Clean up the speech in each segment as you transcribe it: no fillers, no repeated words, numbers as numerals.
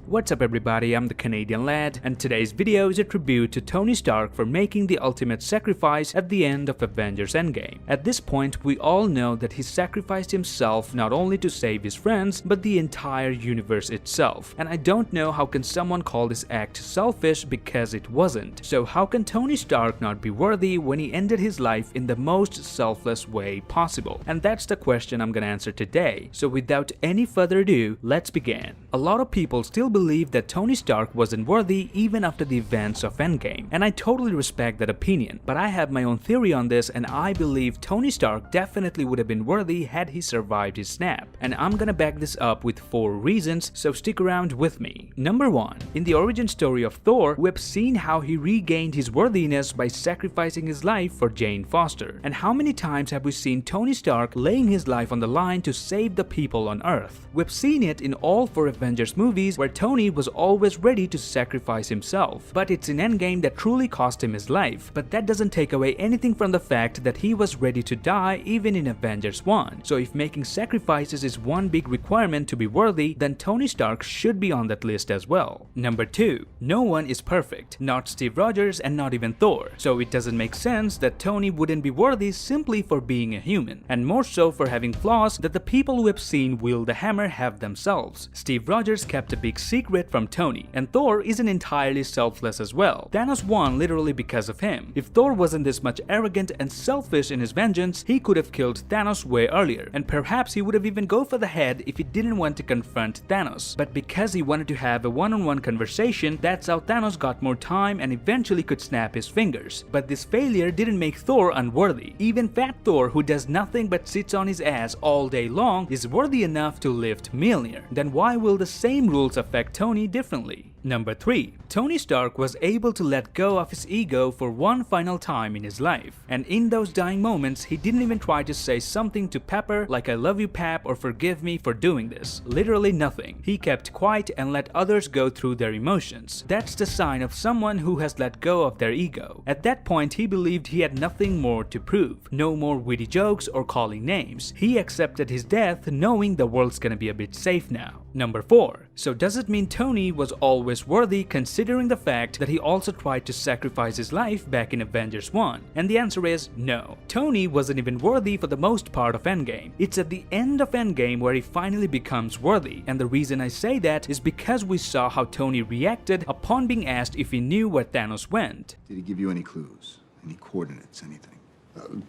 What's up everybody, I'm the Canadian Lad, and today's video is a tribute to Tony Stark for making the ultimate sacrifice at the end of Avengers Endgame. At this point, we all know that he sacrificed himself not only to save his friends, but the entire universe itself. And I don't know how can someone call this act selfish because it wasn't. So how can Tony Stark not be worthy when he ended his life in the most selfless way possible? And that's the question I'm gonna answer today. So without any further ado, let's begin. A lot of people still believe that Tony Stark wasn't worthy even after the events of Endgame, and I totally respect that opinion, but I have my own theory on this, and I believe Tony Stark definitely would have been worthy had he survived his snap, and I'm gonna back this up with 4 reasons, so stick around with me. Number 1. In the origin story of Thor, we have seen how he regained his worthiness by sacrificing his life for Jane Foster, and how many times have we seen Tony Stark laying his life on the line to save the people on Earth? We've seen it in all 4 Avengers movies where Tony was always ready to sacrifice himself, but it's in Endgame that truly cost him his life. But that doesn't take away anything from the fact that he was ready to die even in Avengers 1. So if making sacrifices is one big requirement to be worthy, then Tony Stark should be on that list as well. Number 2. No one is perfect, not Steve Rogers and not even Thor, so it doesn't make sense that Tony wouldn't be worthy simply for being a human, and more so for having flaws that the people who have seen wield the hammer have themselves. Steve Rogers kept a big secret from Tony, and Thor isn't entirely selfless as well. Thanos won literally because of him. If Thor wasn't this much arrogant and selfish in his vengeance, he could have killed Thanos way earlier, and perhaps he would have even go for the head if he didn't want to confront Thanos. But because he wanted to have a one-on-one conversation, that's how Thanos got more time and eventually could snap his fingers. But this failure didn't make Thor unworthy. Even Fat Thor, who does nothing but sits on his ass all day long, is worthy enough to lift Mjolnir. Then why will the same rules affect Tony differently? Number 3. Tony Stark was able to let go of his ego for one final time in his life, and in those dying moments he didn't even try to say something to Pepper like "I love you Pap" or "forgive me for doing this." Literally nothing. He kept quiet and let others go through their emotions. That's the sign of someone who has let go of their ego. At that point he believed he had nothing more to prove. No more witty jokes or calling names. He accepted his death knowing the world's gonna be a bit safe now. Number 4. So does it mean Tony was always worthy considering the fact that he also tried to sacrifice his life back in Avengers 1? And the answer is no. Tony wasn't even worthy for the most part of Endgame. It's at the end of Endgame where he finally becomes worthy, and the reason I say that is because we saw how Tony reacted upon being asked if he knew where Thanos went. Did he give you any clues? Any coordinates? Anything?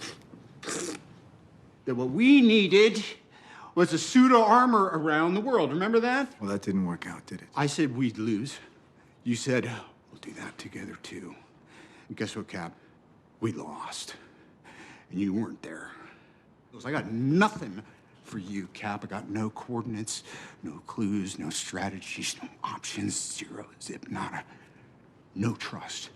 That what we needed was a pseudo armor around the world. Remember that? Well, that didn't work out, did it? I said we'd lose. You said, we'll do that together too. And guess what, Cap? We lost. And you weren't there. I got nothing for you, Cap. I got no coordinates, no clues, no strategies, no options, zero, zip, nada. No trust.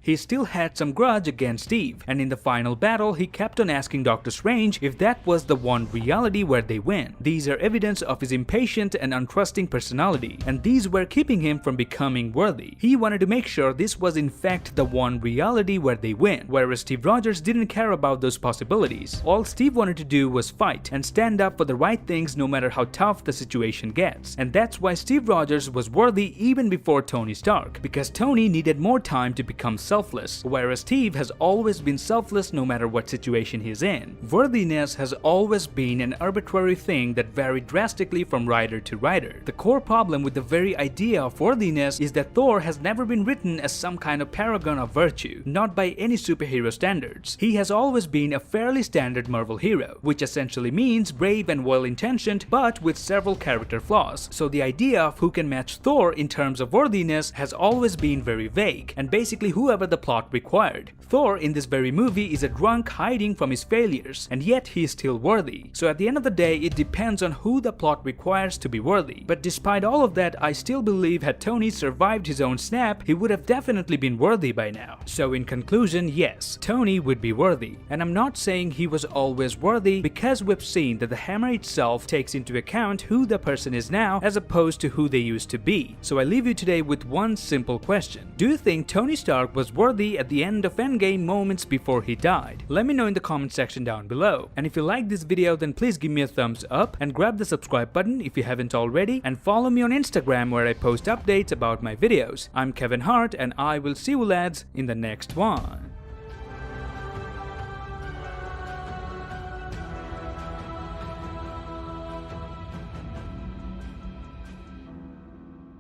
He still had some grudge against Steve, and in the final battle he kept on asking Doctor Strange if that was the one reality where they win. These are evidence of his impatient and untrusting personality, and these were keeping him from becoming worthy. He wanted to make sure this was in fact the one reality where they win, whereas Steve Rogers didn't care about those possibilities. All Steve wanted to do was fight and stand up for the right things no matter how tough the situation gets, and that's why Steve Rogers was worthy even before Tony Stark, because Tony needed more time to become selfless, whereas Steve has always been selfless no matter what situation he's in. Worthiness has always been an arbitrary thing that varied drastically from writer to writer. The core problem with the very idea of worthiness is that Thor has never been written as some kind of paragon of virtue, not by any superhero standards. He has always been a fairly standard Marvel hero, which essentially means brave and well-intentioned, but with several character flaws. So the idea of who can match Thor in terms of worthiness has always been very vague, and basically whoever the plot required. Thor in this very movie is a drunk hiding from his failures, and yet he is still worthy. So at the end of the day, it depends on who the plot requires to be worthy. But despite all of that, I still believe had Tony survived his own snap, he would have definitely been worthy by now. So in conclusion, yes, Tony would be worthy. And I'm not saying he was always worthy, because we've seen that the hammer itself takes into account who the person is now as opposed to who they used to be. So I leave you today with one simple question. Do you think Tony Stark was worthy at the end of Endgame moments before he died? Let me know in the comment section down below. And if you like this video, then please give me a thumbs up and grab the subscribe button if you haven't already, and follow me on Instagram where I post updates about my videos. I'm Kevin Hart, and I will see you lads in the next one.